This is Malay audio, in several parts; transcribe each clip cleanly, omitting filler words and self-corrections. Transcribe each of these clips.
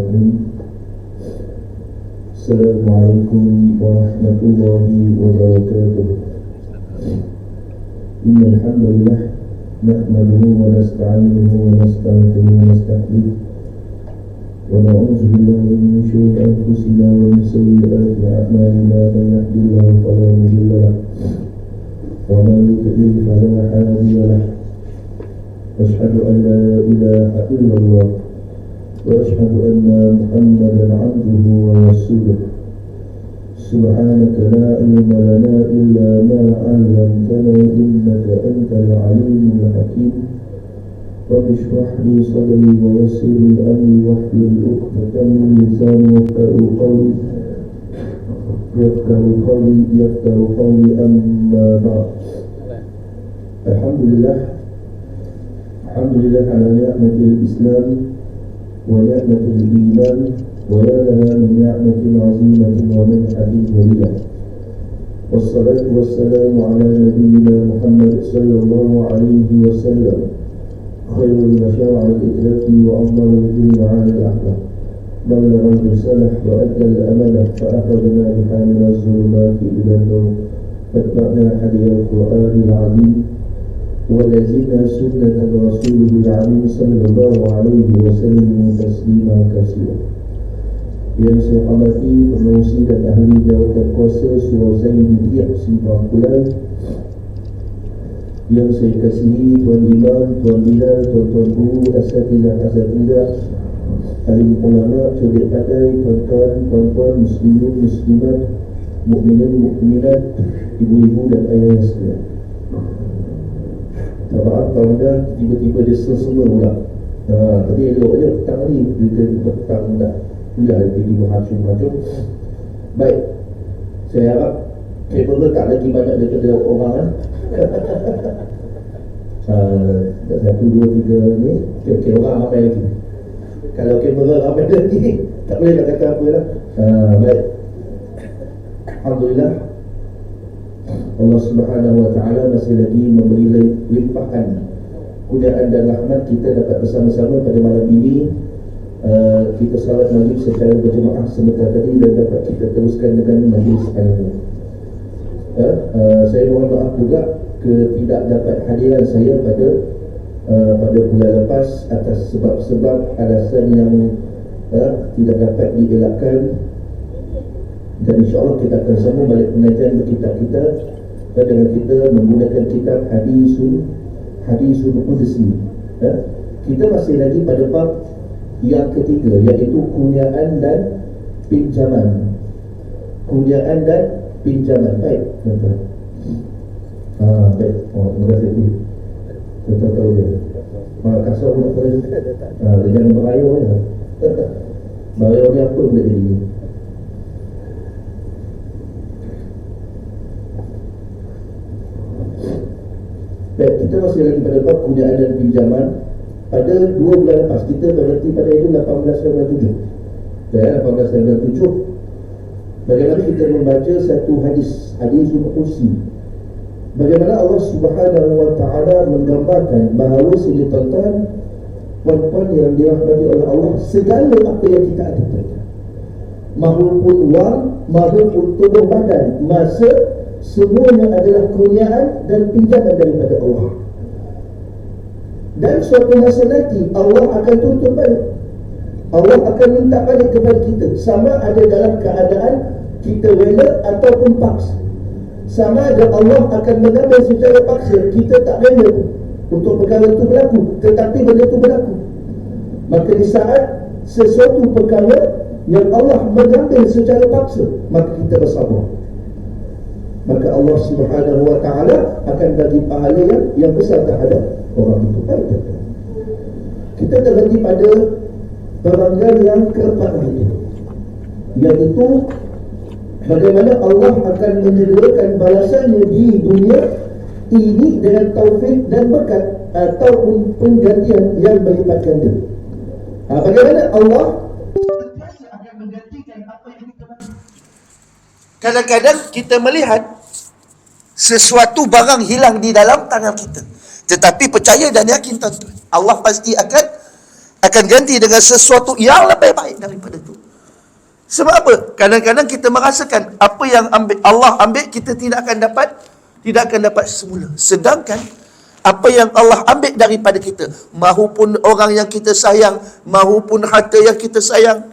Alamin. Assalamualaikum warahmatullahi wabarakatuh. Innal hamdalillah nahmaduhu wa nasta'inuhu wa nastaghfiruhu wa nasta'in wa na'udzu billahi min shururi anfusina wa min sayyiati a'malina man yahdihillahu fala mudilla lahu wa man yudlil fala hadiya lahu. Asyhadu an la ilaha illallah wa asyhadu anna Muhammadan 'abduhu wa rasuluh. Subhanaka la ilma lana illa ma 'allamtana innaka antal 'alimul hakim. Rabbi shrah li sadri wa yassir li amri wahlul 'uqdatam min lisani yafqahu qawli amma ba'd. Alhamdulillah ala ni'matil Islam wa ni'matil iman wa la laha min ni'matin 'azimatin wa minhatin jalilah. Wassalatu wassalamu ala nabiyyina Muhammad sallallahu alaihi wasallam, khairul masyari' al-itlaqi wa afdalul jum'al al-akhlaq, ballagha al-risalah wa adda al-amanah fa akhadna bihamil az-zulumati ila an-nur fatba'na hadiyal Qur'anil 'azim ولزمنا سنة رسوله العظيم صلى الله عليه وسلم تسليما كثيرا. Yang saya hormati pengerusi dan ahli jawatan kuasa Surau Zainudiyah Simpang Kulai, yang saya kasihi Tuan Imam, Tuan Bilal, Tuan-tuan guru, asatidah, alim ulama, cerdik pandai, tuan-tuan, muslimin, muslimat, mukminin, mukminat, ibu-ibu dan ayah sekalian. Maaf kawan-kawan, tiba-tiba dia semua pula. Tadi elok je petang ni, dia petang dah kuliah di macam-macam. Baik, saya harap kamera tak lagi banyak daripada orang kan. Satu, dua, tiga ni, okay, orang ramai lagi. Kalau kamera ramai lagi, tak boleh nak kata apa lah. Baik, alhamdulillah, Allah Subhanahu wa ta'ala masih lagi memberi limpahan kurniaan dan rahmat kita dapat bersama-sama pada malam ini. Kita salat maghrib secara berjemaah sebentar tadi dan dapat kita teruskan dengan majlis ilmu. Saya mohon maaf juga tidak dapat hadiran saya pada bulan lepas atas sebab-sebab alasan yang tidak dapat dielakkan, dan insyaAllah kita akan sambung balik pengajian kitab-kita dengan kita menggunakan kitab Hadisul Qudsi. Kita masih lagi pada bab yang ketiga, iaitu kurniaan dan pinjaman. Kurniaan dan pinjaman. Baik, tuan-tuan. Baik. Terima kasih. Tuan-tuan tahu dia. Kasar pun nak pada dia jangan berayau ya. Berayau ni apa boleh jadi. Baik, kita masih lagi pada bab kurniaan dan pinjaman. Pada 2 bulan lepas kita berhenti pada itu 1897. Bagaimana kita membaca satu hadisul qudsi, bagaimana Allah Subhanahu wa ta'ala menggambarkan bahawa sini tuan-tuan, puan-puan yang dirahmati oleh Allah, segala apa yang kita ada, mahupun wang, mahupun tubuh badan, masa, semuanya adalah kurniaan dan pinjaman daripada Allah. Dan suatu masa nanti Allah akan tuntut balik. Allah akan minta balik kepada kita, sama ada dalam keadaan kita rela ataupun paksa. Sama ada Allah akan mengambil secara paksa, kita tak rela untuk perkara itu berlaku, tetapi benda itu berlaku. Maka di saat sesuatu perkara yang Allah mengambil secara paksa, maka kita bersabar. Maka Allah Subhanahu wa ta'ala akan bagi pahala yang besar terhadap orang itu. Baik, kita terhenti pada peranggan yang keempat ini, iaitu bagaimana Allah akan menyediakan balasannya di dunia ini dengan taufik dan berkat ataupun penggantian yang berlipat ganda. Bagaimana Allah akan menggantikan apa yang kita bagi. Kadang-kadang kita melihat sesuatu barang hilang di dalam tangan kita, tetapi percaya dan yakin tuan-tuan, Allah pasti akan akan ganti dengan sesuatu yang lebih baik daripada itu. Sebab apa? Kadang-kadang kita merasakan apa yang Allah ambil, kita tidak akan dapat semula. Sedangkan apa yang Allah ambil daripada kita, mahupun orang yang kita sayang, mahupun harta yang kita sayang,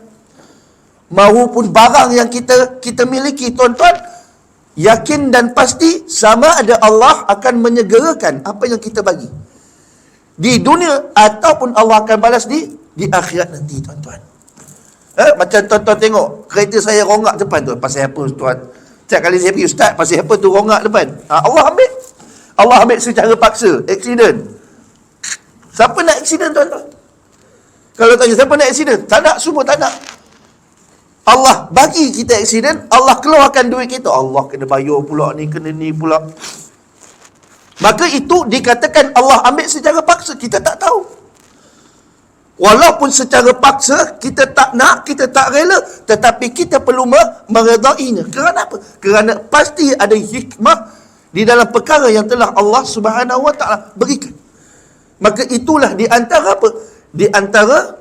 mahupun barang yang kita miliki, tuan-tuan, yakin dan pasti sama ada Allah akan menyegerakan apa yang kita bagi di dunia, ataupun Allah akan balas di akhirat nanti, tuan-tuan. Macam tuan-tuan tengok kereta saya rongak depan tu, pasal apa, tuan? Setiap kali saya pergi, ustaz, pasal apa tu rongak depan? Allah ambil secara paksa, aksiden. Siapa nak aksiden, tuan-tuan? Kalau tanya siapa nak aksiden, tak nak, semua tak nak. Allah bagi kita aksiden, Allah keluarkan duit kita, Allah kena bayar pula ni, kena ni pula. Maka itu dikatakan Allah ambil secara paksa, kita tak tahu. Walaupun secara paksa kita tak nak, kita tak rela, tetapi kita perlu meredainya. Kerana apa? Kerana pasti ada hikmah di dalam perkara yang telah Allah Subhanahu Wa Taala berikan. Maka itulah di antara apa? Di antara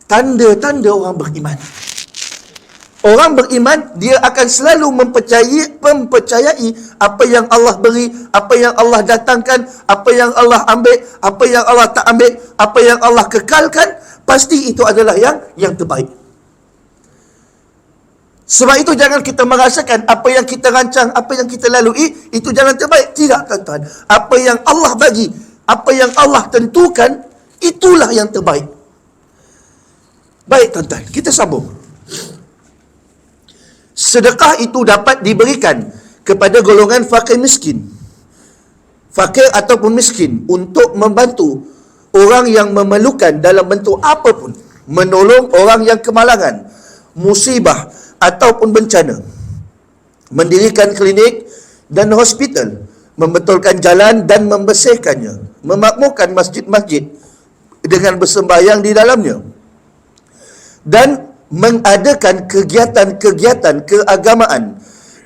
tanda-tanda orang beriman. Orang beriman, dia akan selalu mempercayai apa yang Allah beri, apa yang Allah datangkan, apa yang Allah ambil, apa yang Allah tak ambil, apa yang Allah kekalkan, pasti itu adalah yang terbaik. Sebab itu jangan kita merasakan apa yang kita rancang, apa yang kita lalui, itu jalan terbaik. Tidak, tuan-tuan. Apa yang Allah bagi, apa yang Allah tentukan, itulah yang terbaik. Baik, tuan-tuan, kita sambung. Sedekah itu dapat diberikan kepada golongan fakir miskin. Fakir ataupun miskin, untuk membantu orang yang memerlukan dalam bentuk apapun. Menolong orang yang kemalangan, musibah ataupun bencana. Mendirikan klinik dan hospital, membetulkan jalan dan membersihkannya, memakmurkan masjid-masjid dengan bersembahyang di dalamnya, dan mengadakan kegiatan-kegiatan keagamaan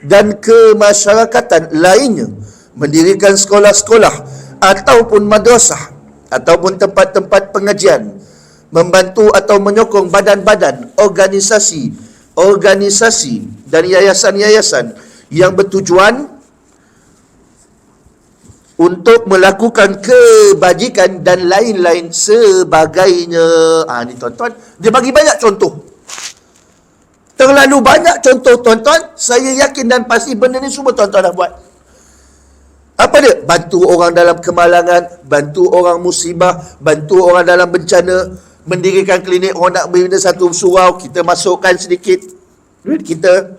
dan kemasyarakatan lainnya, mendirikan sekolah-sekolah ataupun madrasah ataupun tempat-tempat pengajian, membantu atau menyokong badan-badan, organisasi dan yayasan-yayasan yang bertujuan untuk melakukan kebajikan dan lain-lain sebagainya. Ni tuan-tuan, dia bagi banyak contoh. Terlalu banyak contoh, tuan-tuan. Saya yakin dan pasti benda ni semua tuan-tuan dah buat. Apa dia? Bantu orang dalam kemalangan, bantu orang musibah, bantu orang dalam bencana, mendirikan klinik, orang nak bina satu surau, kita masukkan sedikit duit kita.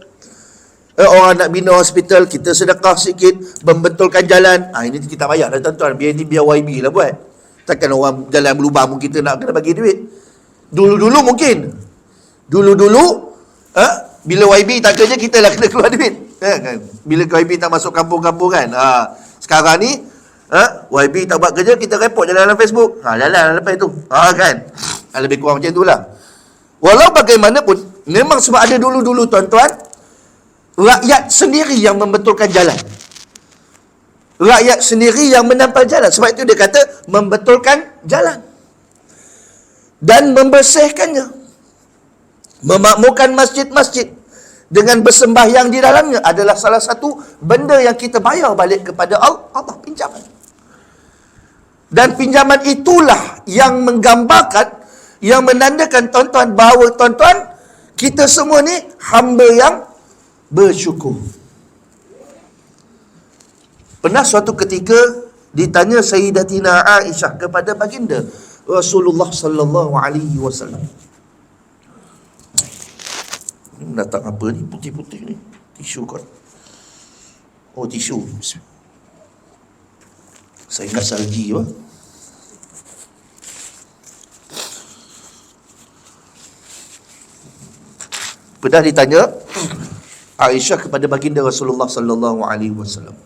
Orang nak bina hospital, kita sedekah sikit, membetulkan jalan. Ini kita bayar lah, tuan-tuan. Biar YB lah buat. Takkan orang jalan berlubang pun kita nak kena bagi duit. Dulu-dulu mungkin. Dulu-dulu bila YB tak kerja, kita lah kena keluar duit, kan? Bila YB tak masuk kampung-kampung, kan? Sekarang ni YB tak buat kerja, kita report jalan dalam Facebook, jalan lepas tu, kan? Lebih kurang macam tu lah. Walau bagaimanapun, memang sebab ada dulu-dulu, tuan-tuan, rakyat sendiri yang membetulkan jalan, rakyat sendiri yang menampal jalan. Sebab itu dia kata membetulkan jalan dan membersihkannya, memakmurkan masjid-masjid dengan bersembahyang di dalamnya adalah salah satu benda yang kita bayar balik kepada Allah, pinjaman. Dan pinjaman itulah yang menggambarkan, yang menandakan, tuan-tuan, bahawa tuan-tuan, kita semua ni hamba yang bersyukur. Pernah suatu ketika ditanya Sayyidatina Aisyah kepada baginda Rasulullah sallallahu alaihi wasallam. Datang apa ni, putih-putih ni? Tisu kot. Oh, tisu. Saya ingat salji apa? Pernah ditanya Aisyah kepada baginda Rasulullah sallallahu alaihi wasallam,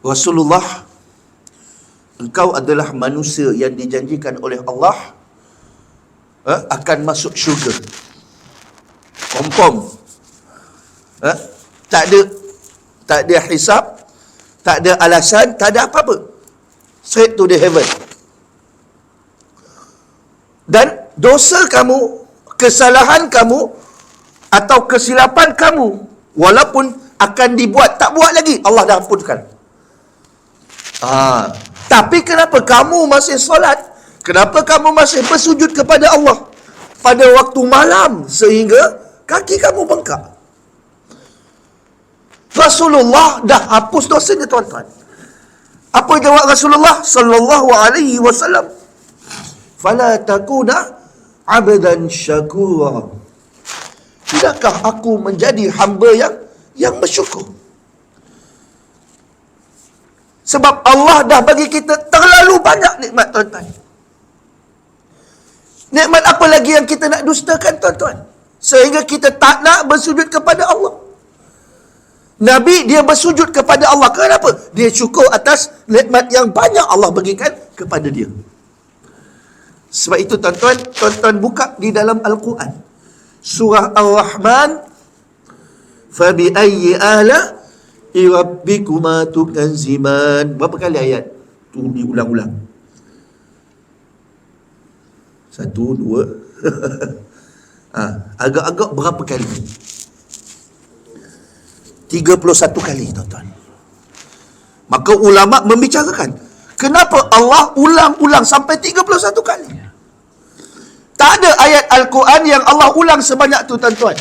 Rasulullah, engkau adalah manusia yang dijanjikan oleh Allah akan masuk syurga. Confirm. Tak ada hisab, tak ada alasan, tak ada apa-apa. Straight to the heaven. Dan dosa kamu, kesalahan kamu atau kesilapan kamu, walaupun akan dibuat, tak buat lagi, Allah dah ampunkan. Tapi kenapa kamu masih solat? Kenapa kamu masih bersujud kepada Allah pada waktu malam sehingga kaki kamu bengkak? Rasulullah dah hapus dosanya, tuan-tuan. Apa jawab Rasulullah sallallahu alaihi wasallam? Fala takuna abdan syakura. Tidakkah aku menjadi hamba yang bersyukur? Sebab Allah dah bagi kita terlalu banyak nikmat, tuan-tuan. Nikmat apa lagi yang kita nak dustakan, tuan-tuan? Sehingga kita tak nak bersujud kepada Allah. Nabi dia bersujud kepada Allah. Kenapa? Dia syukur atas nikmat yang banyak Allah bagikan kepada dia. Sebab itu, tuan-tuan, tuan-tuan buka di dalam Al-Quran. Surah Ar-Rahman. Fabi ayyi ala rabbikuma tukanziman. Berapa kali ayat tu diulang-ulang? 1, 2 agak-agak berapa kali? 31 kali, tuan-tuan. Maka ulama membicarakan, kenapa Allah ulang-ulang sampai 31 kali? Tak ada ayat Al-Quran yang Allah ulang sebanyak tu, tuan-tuan.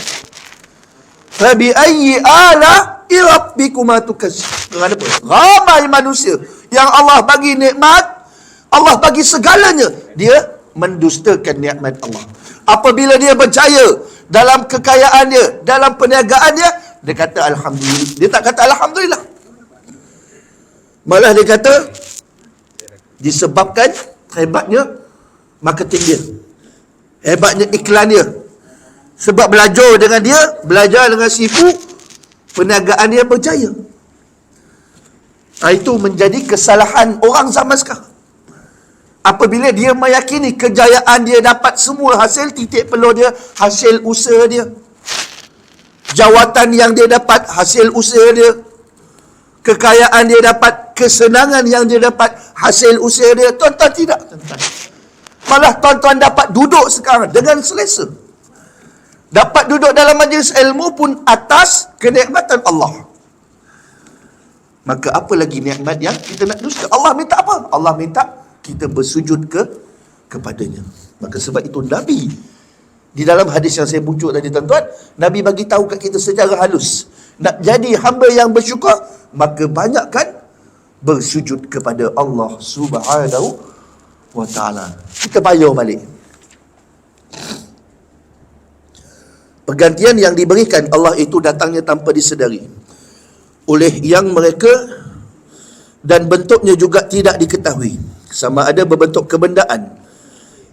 Fabi ayyi ala rabbikuma tukanziman. Kenapa? Ramai manusia yang Allah bagi nikmat, Allah bagi segalanya, dia mendustakan nikmat Allah. Apabila dia berjaya dalam kekayaan dia, dalam perniagaan dia, dia kata Alhamdulillah. Dia tak kata Alhamdulillah. Malah dia kata disebabkan hebatnya marketing dia, hebatnya iklan dia. Sebab belajar dengan dia, belajar dengan sifu, perniagaan dia berjaya. Itu menjadi kesalahan orang zaman sekarang. Apabila dia meyakini kejayaan dia dapat semua hasil titik peluh dia, hasil usaha dia. Jawatan yang dia dapat, hasil usaha dia. Kekayaan dia dapat, kesenangan yang dia dapat, hasil usaha dia. Tuan-tuan tidak, tuan-tuan. Malah tuan-tuan dapat duduk sekarang dengan selesa. Dapat duduk dalam majlis ilmu pun atas kenikmatan Allah. Maka apa lagi nikmat yang kita nak dusta? Allah minta apa? Allah minta kita bersujud kepadanya. Maka sebab itu Nabi, di dalam hadis yang saya bujuk tadi, tuan-tuan, Nabi bagi tahu kat kita secara halus, nak jadi hamba yang bersyukur, maka banyakkan bersujud kepada Allah Subhanahu wa ta'ala. Kita bayar balik. Pergantian yang diberikan Allah itu datangnya tanpa disedari oleh yang mereka, dan bentuknya juga tidak diketahui, sama ada berbentuk kebendaan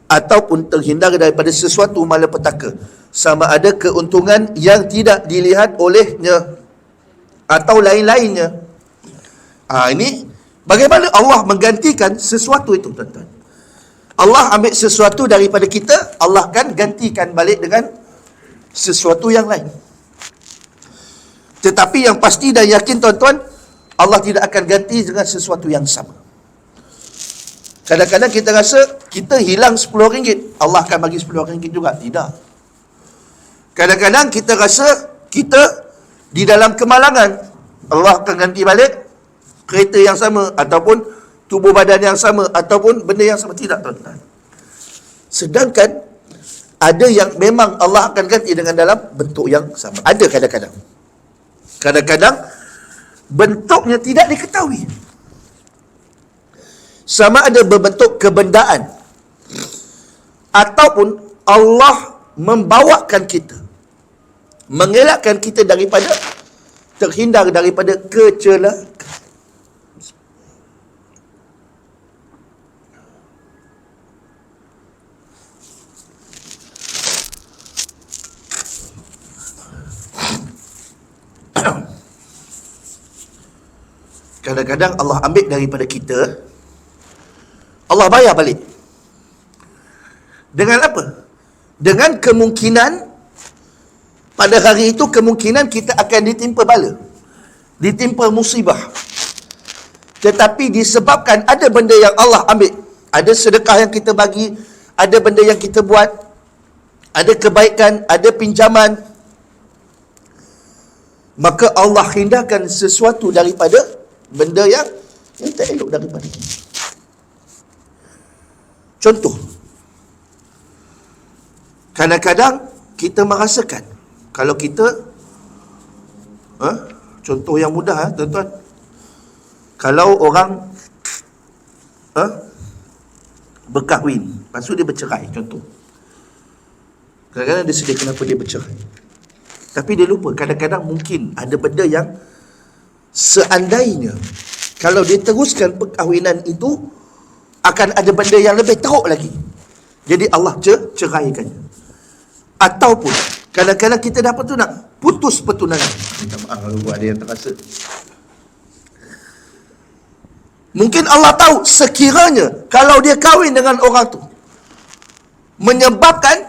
ataupun terhindar daripada sesuatu malapetaka, sama ada keuntungan yang tidak dilihat olehnya atau lain-lainnya. Ini bagaimana Allah menggantikan sesuatu itu, tuan-tuan. Allah ambil sesuatu daripada kita, Allah kan gantikan balik dengan sesuatu yang lain. Tetapi yang pasti dan yakin, tuan-tuan, Allah tidak akan ganti dengan sesuatu yang sama. Kadang-kadang kita rasa kita hilang RM10, Allah akan bagi RM10 juga. Tidak. Kadang-kadang kita rasa kita di dalam kemalangan, Allah akan ganti balik kereta yang sama, ataupun tubuh badan yang sama, ataupun benda yang sama. Tidak, tuan-tuan. Sedangkan ada yang memang Allah akan ganti dengan dalam bentuk yang sama. Ada kadang-kadang. Kadang-kadang bentuknya tidak diketahui. Sama ada berbentuk kebendaan, ataupun Allah membawakan kita, mengelakkan kita daripada, terhindar daripada kecelakaan. Kadang-kadang Allah ambil daripada kita, Allah bayar balik. Dengan apa? Dengan kemungkinan pada hari itu, kemungkinan kita akan ditimpa bala, ditimpa musibah. Tetapi disebabkan ada benda yang Allah ambil, ada sedekah yang kita bagi, ada benda yang kita buat, ada kebaikan, ada pinjaman, maka Allah hindarkan sesuatu daripada benda yang tak elok daripada kita. Contoh, kadang-kadang kita merasakan kalau kita contoh yang mudah tuan-tuan, kalau orang berkahwin, lepas tu dia bercerai, contoh, kadang-kadang dia sedih kenapa dia bercerai, tapi dia lupa kadang-kadang mungkin ada benda yang seandainya kalau dia teruskan perkahwinan itu akan ada benda yang lebih teruk lagi, jadi Allah ceraikan. Ataupun kadang-kadang kita dapat tu nak putus pertunangan, minta maaf kalau ada yang terasa, mungkin Allah tahu sekiranya kalau dia kahwin dengan orang tu menyebabkan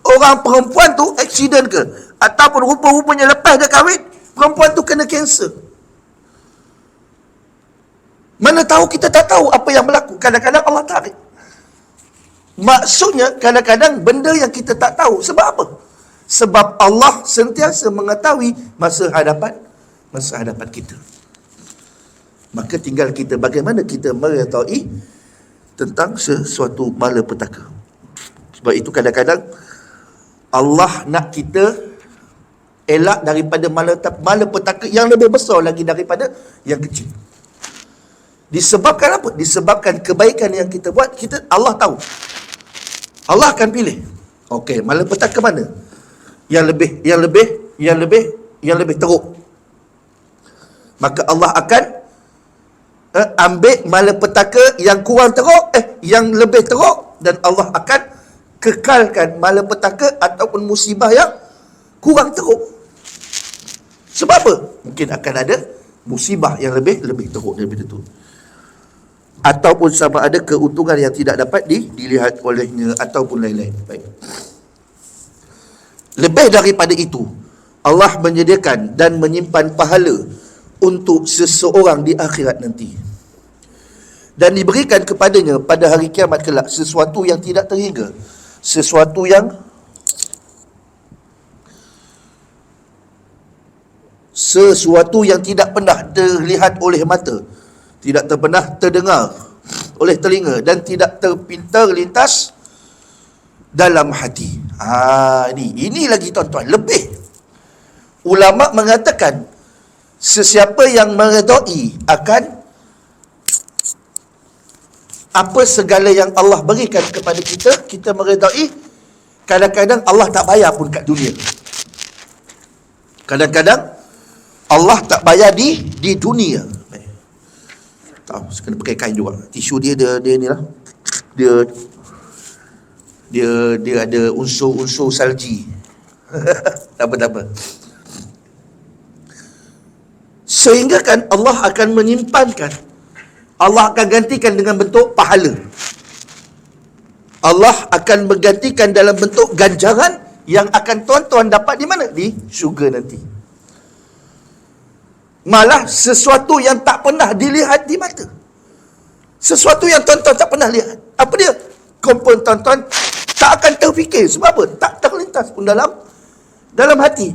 orang perempuan tu aksiden ke, ataupun rupa-rupanya lepas dia kahwin perempuan tu kena kanser. Mana tahu, kita tak tahu apa yang berlaku. Kadang-kadang Allah tarik. Maksudnya kadang-kadang benda yang kita tak tahu. Sebab apa? Sebab Allah sentiasa mengetahui masa hadapan kita. Maka tinggal kita bagaimana kita mengetahui tentang sesuatu malapetaka. Sebab itu kadang-kadang Allah nak kita elak daripada malapetaka yang lebih besar lagi daripada yang kecil. Disebabkan apa? Disebabkan kebaikan yang kita buat, Allah tahu. Allah akan pilih. Okey, malapetaka mana? Yang lebih teruk. Maka Allah akan ambil malapetaka yang kurang teruk, yang lebih teruk, dan Allah akan kekalkan malapetaka ataupun musibah yang kurang teruk. Sebab apa? Mungkin akan ada musibah yang lebih teruk daripada itu. Ataupun sama ada keuntungan yang tidak dapat dilihat olehnya, ataupun lain-lain. Baik. Lebih daripada itu, Allah menyediakan dan menyimpan pahala untuk seseorang di akhirat nanti, dan diberikan kepadanya pada hari kiamat kelak sesuatu yang tidak terhingga, sesuatu yang tidak pernah terlihat oleh mata, tidak pernah terdengar oleh telinga, dan tidak terlintas dalam hati. Ini lagi tuan-tuan, lebih. Ulama mengatakan sesiapa yang meredai akan apa segala yang Allah berikan kepada kita, kita meredai. Kadang-kadang Allah tak bayar pun kat dunia. Kadang-kadang Allah tak bayar di dunia. Tahu, kena pakai kain juga. Tisu dia ni lah. Dia ada unsur-unsur salji. Tak apa. Sehingga kan Allah akan menyimpankan, Allah akan gantikan dengan bentuk pahala. Allah akan menggantikan dalam bentuk ganjaran yang akan tuan-tuan dapat di mana? Di syurga nanti. Malah sesuatu yang tak pernah dilihat di mata, sesuatu yang tuan-tuan tak pernah lihat. Apa dia? Kompon tuan-tuan tak akan terfikir. Sebab apa? Tak terlintas pun dalam hati.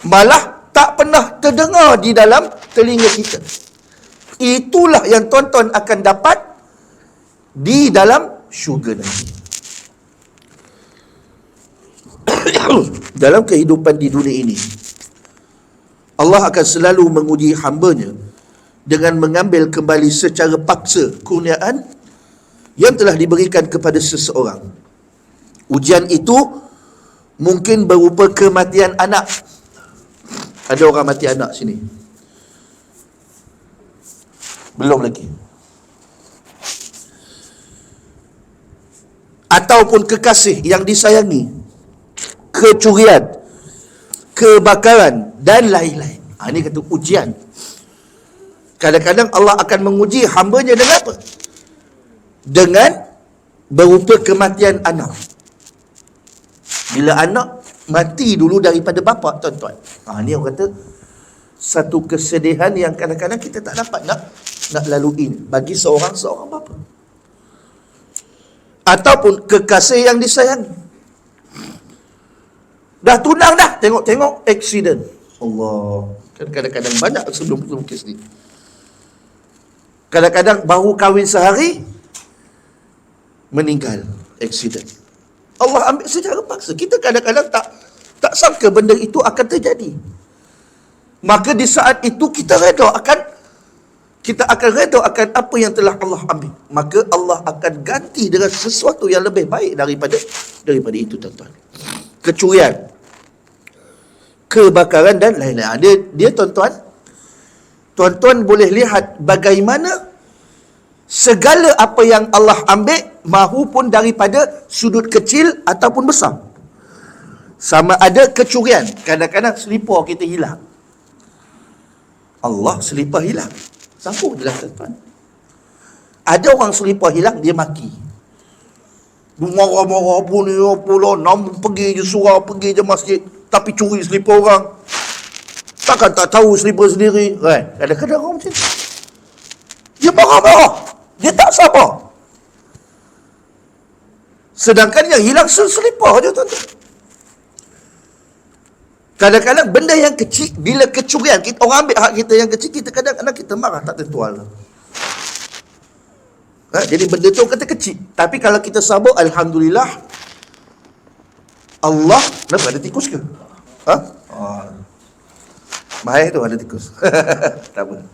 Malah tak pernah terdengar di dalam telinga kita. Itulah yang tuan-tuan akan dapat di dalam syurga nanti. Dalam kehidupan di dunia ini, Allah akan selalu menguji hamba-Nya dengan mengambil kembali secara paksa kurniaan yang telah diberikan kepada seseorang. Ujian itu mungkin berupa kematian anak. Ada orang mati anak sini? Belum lagi. Ataupun kekasih yang disayangi, kecurian, kebakaran, dan lain-lain. Ini kata ujian. Kadang-kadang Allah akan menguji hamba-Nya dengan apa? Dengan berupa kematian anak. Bila anak mati dulu daripada bapa, tuan-tuan. Ini orang kata satu kesedihan yang kadang-kadang kita tak dapat nak lalui bagi seorang bapa. ataupun kekasih yang disayangi. Dah tunang dah, tengok-tengok accident. Allah. Kan kadang-kadang banyak sebelum kes ni. Kadang-kadang baru kahwin sehari, meninggal, accident. Allah ambil secara paksa. Kita kadang-kadang tak sangka benda itu akan terjadi. Maka di saat itu kita akan redha akan apa yang telah Allah ambil. Maka Allah akan ganti dengan sesuatu yang lebih baik daripada itu, tuan-tuan. Kecurian, kebakaran dan lain-lain. Dia tuan-tuan boleh lihat bagaimana segala apa yang Allah ambil, mahupun daripada sudut kecil ataupun besar. Sama ada kecurian, kadang-kadang selipar kita hilang. Allah selipar hilang. Sambung jelas, tuan-tuan. Ada orang selipar hilang, dia maki. Marah-marah pun ni, pula namun pergi je surau, pergi je masjid, tapi curi selipar orang. Takkan tak tahu selipar sendiri. Kadang-kadang orang macam tu. Dia marah-marah, dia tak sabar. Sedangkan yang hilang selipar je, tuan-tuan. Kadang-kadang benda yang kecil, bila kecurian, orang ambil hak kita yang kecil, kita kadang-kadang kita marah tak tentual. Jadi benda tu kata kecil. Tapi kalau kita sabar, Alhamdulillah, Allah, kenapa ada tikus ke? Bahaya tu ada tikus. Tak apa.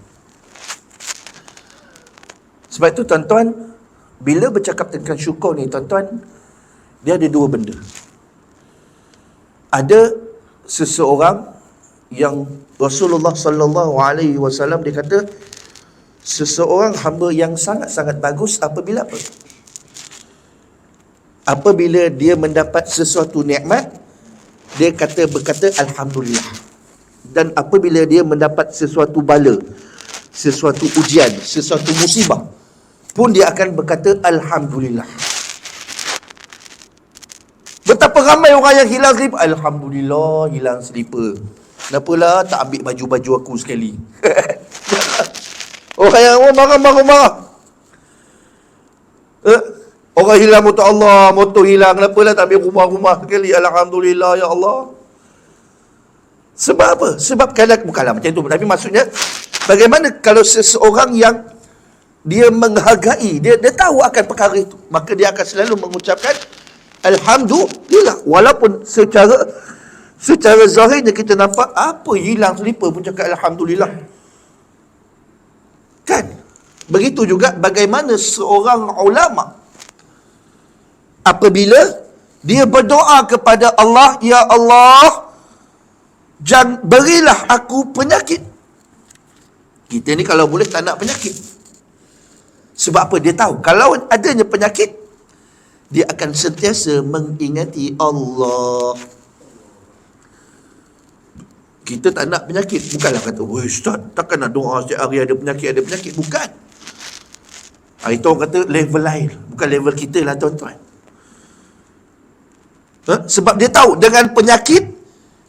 Sebab itu, tuan-tuan, bila bercakap tentang syukur ni, tuan-tuan, dia ada dua benda. Ada seseorang yang Rasulullah sallallahu alaihi wasallam dia kata, seseorang hamba yang sangat-sangat bagus apabila apa? Apabila dia mendapat sesuatu nikmat, dia berkata Alhamdulillah. Dan apabila dia mendapat sesuatu bala, sesuatu ujian, sesuatu musibah, pun dia akan berkata Alhamdulillah. Betapa ramai orang yang hilang slipper. Alhamdulillah, hilang slipper. Kenapalah tak ambil baju-baju aku sekali? Orang yang marah. Orang hilang motor Allah, motor hilang. Kenapalah tak ambil rumah-rumah sekali? Alhamdulillah, ya Allah. Sebab apa? Sebab bukanlah macam tu. Tapi maksudnya, bagaimana kalau seseorang yang dia menghargai, dia tahu akan perkara itu, maka dia akan selalu mengucapkan Alhamdulillah. Walaupun secara zahirnya kita nampak apa hilang selipar pun cakap Alhamdulillah. Kan? Begitu juga bagaimana seorang ulama apabila dia berdoa kepada Allah, Ya Allah, jangan berilah aku penyakit. Kita ni kalau boleh tak nak penyakit. Sebab apa? Dia tahu kalau adanya penyakit, dia akan sentiasa mengingati Allah. Kita tak nak penyakit. Bukanlah kata, weh Ustaz, takkan nak doa setiap hari ada penyakit. Bukan. Itu orang kata level lain. Bukan level kita lah, tuan-tuan. Sebab dia tahu dengan penyakit,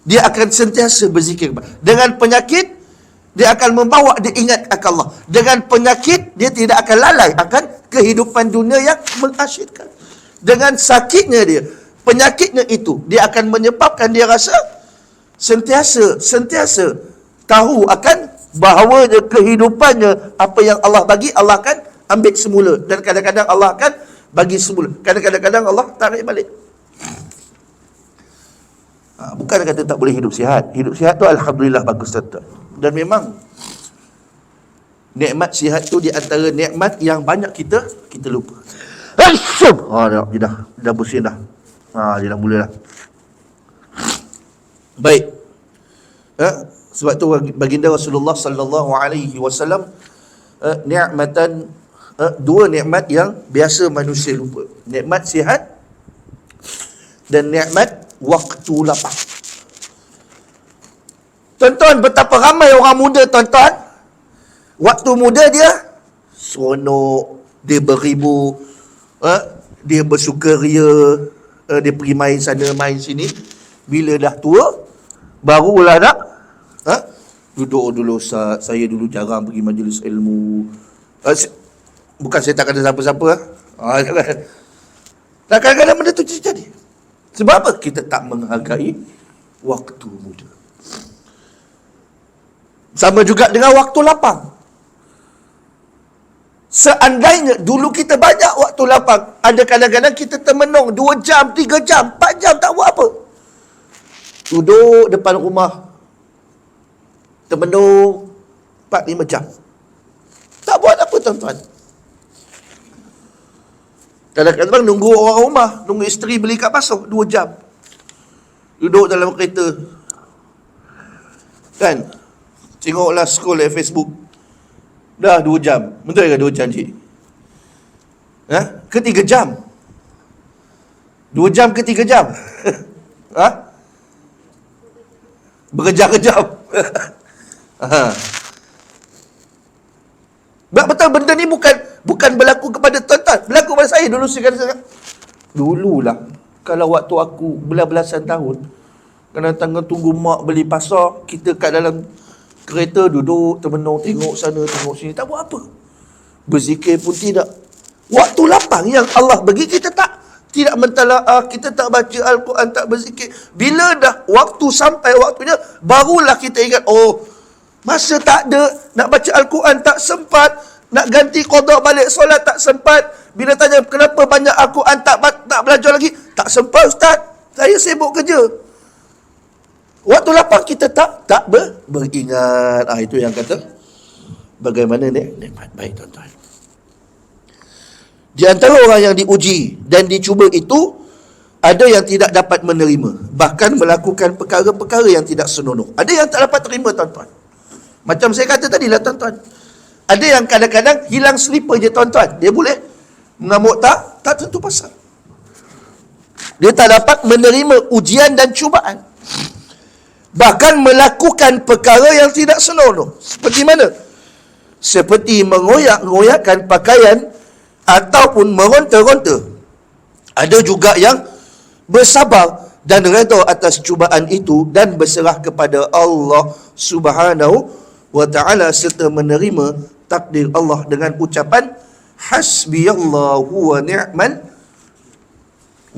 dia akan sentiasa berzikir. Dengan penyakit, dia akan membawa dia ingat akan Allah. Dengan penyakit, dia tidak akan lalai akan kehidupan dunia yang mengasyikkan. Dengan sakitnya dia, penyakitnya itu, dia akan menyebabkan dia rasa sentiasa tahu akan bahawanya kehidupannya, apa yang Allah bagi, Allah akan ambil semula. Dan kadang-kadang Allah akan bagi semula. Kadang-kadang Allah tarik balik. Bukan kata tak boleh hidup sihat. Hidup sihat tu Alhamdulillah bagus, tuan-tuan. Dan memang nikmat sihat tu di antara nikmat yang banyak kita lupa. Dah bersin dah. Dia dah mula dah. Baik. Sebab tu baginda Rasulullah sallallahu alaihi wasallam nikmatan, dua nikmat yang biasa manusia lupa. Nikmat sihat dan nikmat waktu lapang. Tuan-tuan, betapa ramai orang muda, tuan-tuan, waktu muda dia seronok, dia beribu, dia bersukaria, dia pergi main sana main sini. Bila dah tua, barulah nak duduk dulu Ustaz, saya dulu jarang pergi majlis ilmu. Bukan saya tak kata siapa-siapa. Dan kadang-kadang benda tu terjadi. Sebab apa? Kita tak menghargai waktu muda. Sama juga dengan waktu lapang. Seandainya dulu kita banyak waktu lapang, ada kadang-kadang kita termenung 2 jam, 3 jam, 4 jam tak buat apa. Duduk depan rumah, termenung 4-5 jam. Tak buat apa tuan-tuan. Kadang-kadang nunggu orang rumah, nunggu isteri beli kat pasar 2 jam. Duduk dalam kereta. Kan? Tengoklah scroll Facebook. Dah 2 jam. Betul ke 2 jam, cik? Ke 3 jam? 2 jam ke 3 jam? Berkejap-kejap. Betul, benda ni bukan berlaku kepada tuan-tuan, berlaku pada saya. Dulu saya kata, dululah kalau waktu aku belas-belasan tahun, kadang-kadang tunggu mak beli pasar, kita kat dalam kereta duduk termenung, tengok sana tengok sini, tak buat apa, berzikir pun tidak. Waktu lapang yang Allah bagi kita tidak mentalaah, kita tak baca Al-Quran, tak berzikir. Bila dah waktu sampai waktunya, barulah kita ingat, oh, masa tak ada, nak baca Al-Quran tak sempat, nak ganti qada balik solat tak sempat. Bila tanya kenapa banyak Al-Quran tak belajar lagi, tak sempat ustaz, saya sibuk kerja. Waktu lapang kita tak beringat. Itu yang kata bagaimana nikmat. Baik tuan-tuan, di antara orang yang diuji dan dicuba itu, ada yang tidak dapat menerima, bahkan melakukan perkara-perkara yang tidak senonoh. Ada yang tak dapat terima tuan-tuan. Macam saya kata tadi lah tuan-tuan, ada yang kadang-kadang hilang slipper je tuan-tuan, dia boleh mengamuk tak tentu pasal. Dia tak dapat menerima ujian dan cubaan, bahkan melakukan perkara yang tidak senonoh. Seperti mana? Seperti mengoyak-ngoyakkan pakaian ataupun meronta-ronta. Ada juga yang bersabar dan redha atas cubaan itu dan berserah kepada Allah Subhanahu wa ta'ala, serta menerima takdir Allah dengan ucapan hasbiyallahu wa ni'mal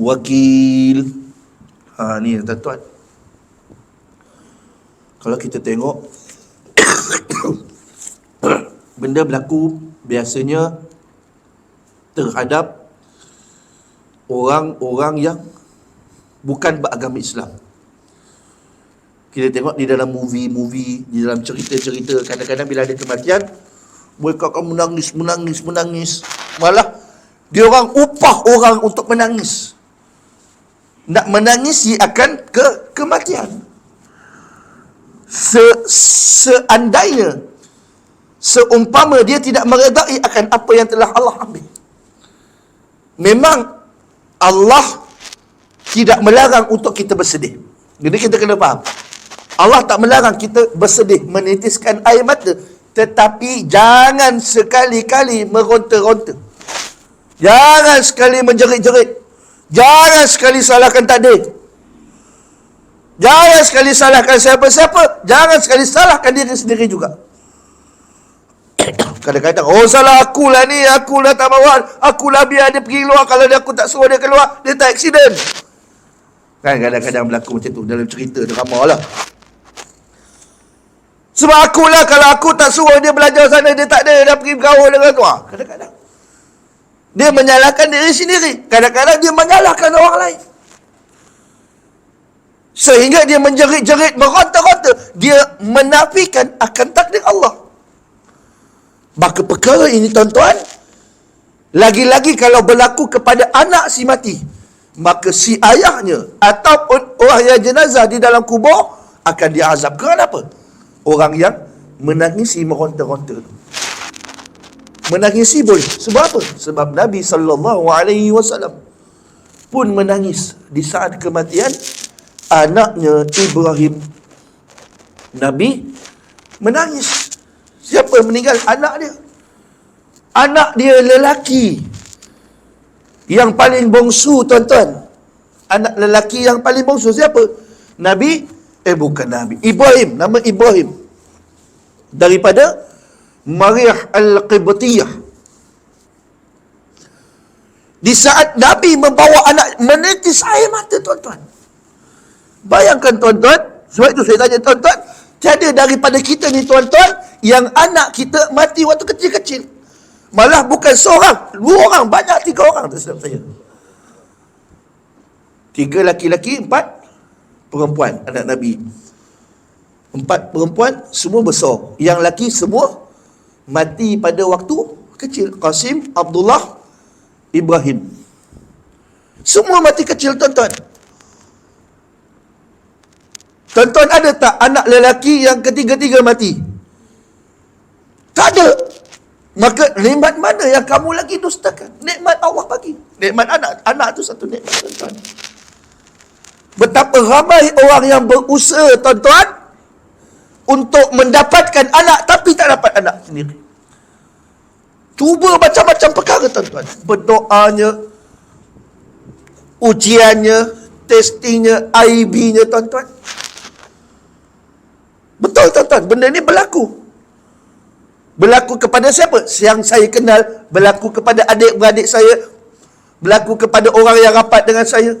wakil. Ni tuan-tuan, kalau kita tengok benda berlaku biasanya terhadap orang-orang yang bukan beragama Islam. Kita tengok di dalam movie, di dalam cerita-cerita, kadang-kadang bila ada kematian, mereka akan menangis. Malah dia orang upah orang untuk menangis, nak menangisi akan kematian. Seandainya, seumpama dia tidak meredai akan apa yang telah Allah ambil, memang Allah tidak melarang untuk kita bersedih. Jadi kita kena faham, Allah tak melarang kita bersedih, menitiskan air mata, tetapi jangan sekali-kali meronta-ronta, jangan sekali menjerit-jerit, jangan sekali salahkan takdir, jangan sekali salahkan siapa-siapa, jangan sekali salahkan diri sendiri juga. Kadang-kadang, oh salah akulah ni, akulah tak bawa, akulah biar dia pergi keluar, kalau aku tak suruh dia keluar, dia tak aksiden. Kan kadang-kadang berlaku macam tu dalam cerita drama lah. Sebab akulah, kalau aku tak suruh dia belajar sana, dia tak ada, dia pergi bergaul dengan tu. Kadang-kadang dia menyalahkan diri sendiri, kadang-kadang dia menyalahkan orang lain, sehingga dia menjerit-jerit, meronta-ronta, dia menafikan akan takdir Allah. Maka perkara ini tuan-tuan, lagi-lagi kalau berlaku kepada anak si mati, maka si ayahnya ataupun orang yang jenazah di dalam kubur akan diazab. Kenapa? Orang yang menangisi, meronta-ronta. Menangisi boleh. Sebab apa? Sebab Nabi SAW pun menangis di saat kematian anaknya Ibrahim. Nabi menangis. Siapa yang meninggal? Anak dia. Anak dia lelaki yang paling bongsu tuan-tuan. Anak lelaki yang paling bongsu siapa? Bukan Nabi, Ibrahim. Nama Ibrahim daripada Maryah Al-Qibtiyah. Di saat Nabi membawa anak menetes air mata, tuan-tuan. Bayangkan tuan-tuan, sebab itu saya tanya tuan-tuan, tiada daripada kita ni tuan-tuan yang anak kita mati waktu kecil-kecil. Malah bukan seorang, 2 orang, banyak 3 orang tersilap saya. 3 laki-laki, 4 perempuan, anak Nabi. 4 perempuan, semua besar. Yang laki semua mati pada waktu kecil. Qasim, Abdullah, Ibrahim. Semua mati kecil, tuan-tuan. Tuan-tuan, ada tak anak lelaki yang ketiga-tiga mati? Tak ada. Maka nikmat mana yang kamu lagi dustakan? Nikmat Allah bagi. Nikmat anak. Anak tu satu nikmat, tuan-tuan. Betapa ramai orang yang berusaha, tuan-tuan, untuk mendapatkan anak tapi tak dapat anak sendiri. Cuba macam-macam perkara, tuan-tuan. Berdoanya, ujiannya, testingnya, IB-nya, tuan-tuan. Betul, tuan-tuan. Benda ni berlaku. Berlaku kepada siapa? Yang saya kenal. Berlaku kepada adik-beradik saya. Berlaku kepada orang yang rapat dengan saya.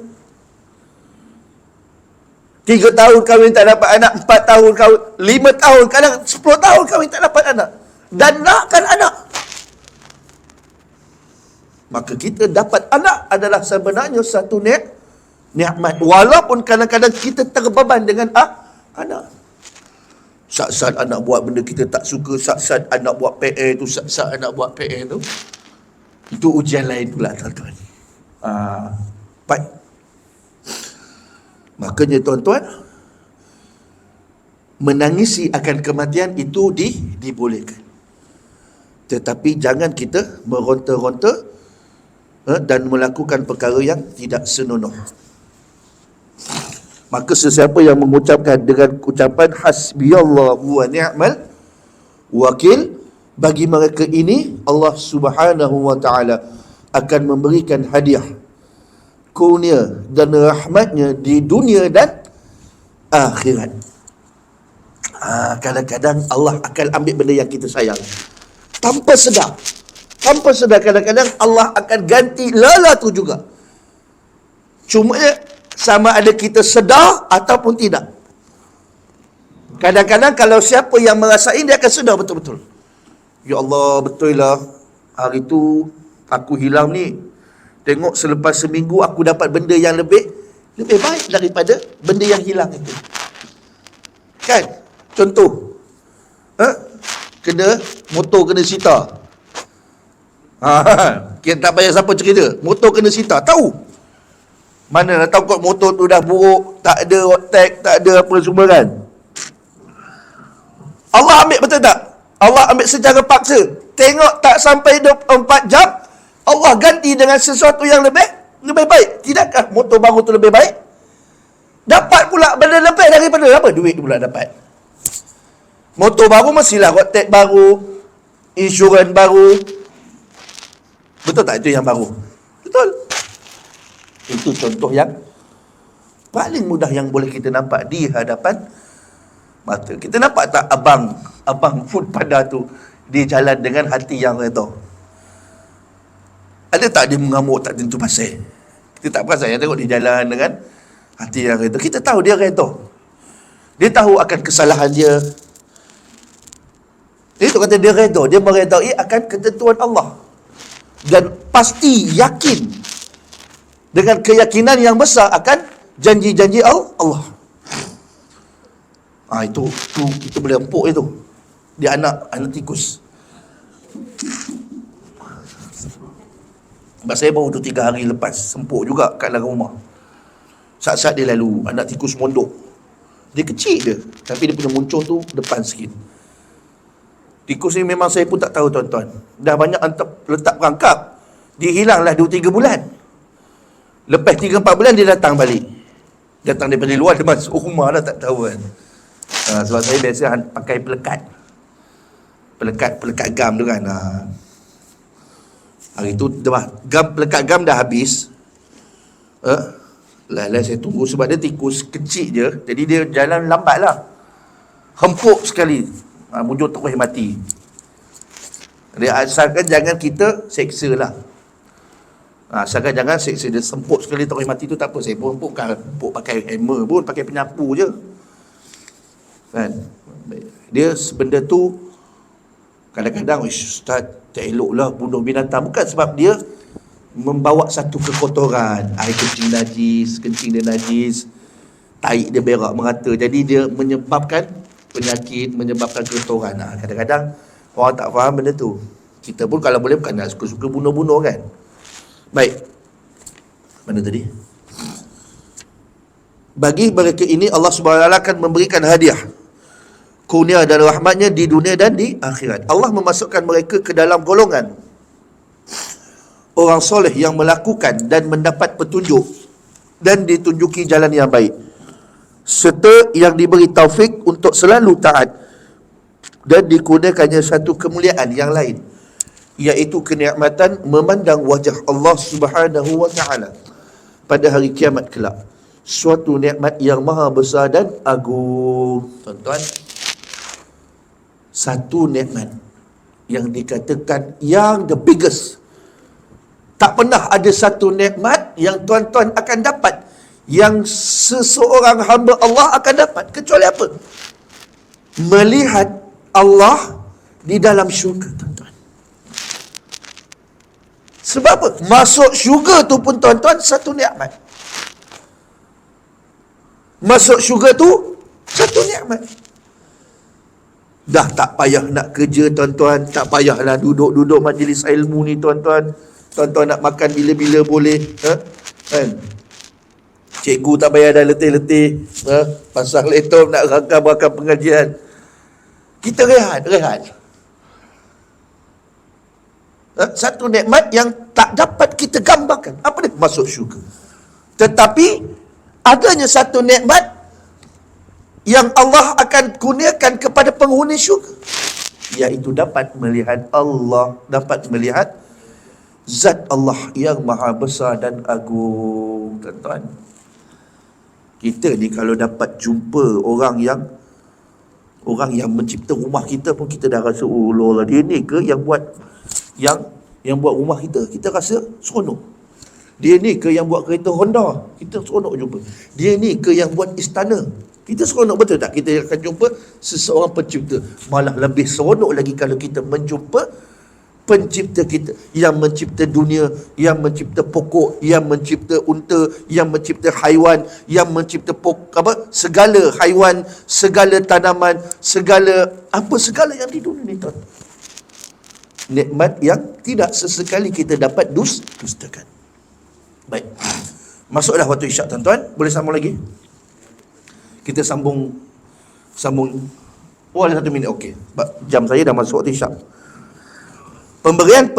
3 tahun kahwin tak dapat anak, 4 tahun kahwin, 5 tahun, kadang 10 tahun kahwin tak dapat anak. Dan nakkan anak. Maka kita dapat anak adalah sebenarnya satu nikmat. Walaupun kadang-kadang kita terbeban dengan anak. Saat-saat anak buat benda kita tak suka, saat-saat anak buat PR tu, saat-saat anak buat PR tu, itu ujian lain pula, tuan-tuan. Baik. Makanya, tuan-tuan, menangisi akan kematian itu dibolehkan. Tetapi jangan kita meronta-ronta dan melakukan perkara yang tidak senonoh. Maka sesiapa yang mengucapkan dengan ucapan hasbiyallahu wa ni'mal wakil, bagi mereka ini Allah Subhanahu wa taala akan memberikan hadiah, kurnia dan rahmatnya di dunia dan akhirat. Kadang-kadang Allah akan ambil benda yang kita sayang tanpa sedar. Tanpa sedar kadang-kadang Allah akan ganti lala tu juga. Cuma sama ada kita sedar ataupun tidak. Kadang-kadang kalau siapa yang merasai, dia akan sedar betul-betul. Ya Allah, betul lah, hari tu aku hilang ni. Tengok selepas seminggu aku dapat benda yang lebih baik daripada benda yang hilang itu. Kan? Contoh, motor kena sita. Kita tak payah siapa cerita, motor kena sita, tahu. Mana nak tahu kot motor tu dah buruk, tak ada tag, tak ada apa semua kan. Allah ambil, betul tak? Allah ambil secara paksa. Tengok tak sampai 24 jam, Allah ganti dengan sesuatu yang lebih baik. Tidakkah motor baru tu lebih baik? Dapat pula benda lebih daripada apa? Duit pula dapat. Motor baru mestilah kot tag baru, insurans baru. Betul tak itu yang baru? Betul. Itu contoh yang paling mudah yang boleh kita nampak di hadapan mata. Kita nampak tak abang food pada tu dia jalan dengan hati yang redha? Ada tak dia mengamuk tak tentu pasal? Kita tak perasan, yang tengok dia jalan dengan hati yang redha. Kita tahu dia redha. Dia tahu akan kesalahan dia. Itu kata dia redha, dia meredai akan ketentuan Allah. Dan pasti yakin dengan keyakinan yang besar akan janji-janji Allah. Itu boleh empuk itu. Dia anak tikus. Sebab saya baru 3 hari lepas, sempuk juga kat dalam rumah. Saat-saat dia lalu, anak tikus mondok. Dia kecil je, tapi dia punya muncul tu depan sikit. Tikus ni memang saya pun tak tahu, tuan-tuan. Dah banyak letak perangkap. Dia hilanglah 2-3 bulan. Lepas 3-4 bulan dia datang balik. Datang daripada luar, dia masuk rumah dah tak tahu kan. Sebab saya biasa pakai pelekat. Pelekat gam tu kan. Hari tu pelekat gam dah habis. Saya tunggu sebab dia tikus kecil je. Jadi dia jalan lambat lah. Hempuk sekali. Mujur terus mati. Dia asalkan jangan kita seksa lah. Asalkan jangan seksa dia semput sekali terus mati tu tak apa. Saya pun bukan pakai hammer pun, pakai penyapu je. Kan? Dia benda tu kadang-kadang ustaz tak eloklah bunuh binatang, bukan sebab dia membawa satu kekotoran, air kencing najis, kencing dia najis, tahi dia berak merata, jadi dia menyebabkan penyakit, menyebabkan kotoran. Kadang-kadang orang tak faham benda tu. Kita pun kalau boleh bukan nak suka-suka bunuh-bunuh kan. Baik, mana tadi? Bagi mereka ini Allah SWT akan memberikan hadiah, kurnia dan rahmatnya di dunia dan di akhirat. Allah memasukkan mereka ke dalam golongan orang soleh yang melakukan dan mendapat petunjuk dan ditunjuki jalan yang baik, serta yang diberi taufik untuk selalu taat dan dikurniakannya satu kemuliaan yang lain, iaitu kenikmatan memandang wajah Allah Subhanahu wa taala pada hari kiamat kelak. Suatu nikmat yang maha besar dan agung. Tuan-tuan, satu nikmat yang dikatakan yang the biggest. Tak pernah ada satu nikmat yang tuan-tuan akan dapat, yang seseorang hamba Allah akan dapat, kecuali apa? Melihat Allah di dalam syurga, tuan-tuan. Sebab apa? Masuk syurga tu pun tuan-tuan satu nikmat. Masuk syurga tu satu nikmat. Dah tak payah nak kerja tuan-tuan, tak payahlah duduk-duduk majlis ilmu ni tuan-tuan. Tuan-tuan nak makan bila-bila boleh, kan? Cikgu tak payah dah letih-letih, pasang laptop nak rakam pengajian. Kita rehat. Satu nikmat yang tak dapat kita gambarkan. Apa dia? Masuk syurga. Tetapi adanya satu nikmat yang Allah akan kurniakan kepada penghuni syurga, iaitu dapat melihat Allah, dapat melihat zat Allah yang maha besar dan agung. Tuan-tuan, kita ni kalau dapat jumpa orang yang mencipta rumah kita pun kita dah rasa, oh Allah, dia ni ke yang buat rumah kita? Kita rasa seronok. Dia ni ke yang buat kereta Honda? Kita seronok jumpa. Dia ni ke yang buat istana? Kita seronok, betul tak? Kita akan jumpa seseorang pencipta. Malah lebih seronok lagi kalau kita menjumpa pencipta kita, yang mencipta dunia, yang mencipta pokok, yang mencipta unta, yang mencipta haiwan, yang mencipta segala haiwan, segala tanaman, segala yang di dunia ni, tuan. Nikmat yang tidak sesekali kita dapat dustakan. Baik, masuklah waktu isyak, tuan-tuan. Boleh sambung lagi? Kita sambung. Oh, ada 1 minit. Okey, jam saya dah masuk waktu isyak. Pemberian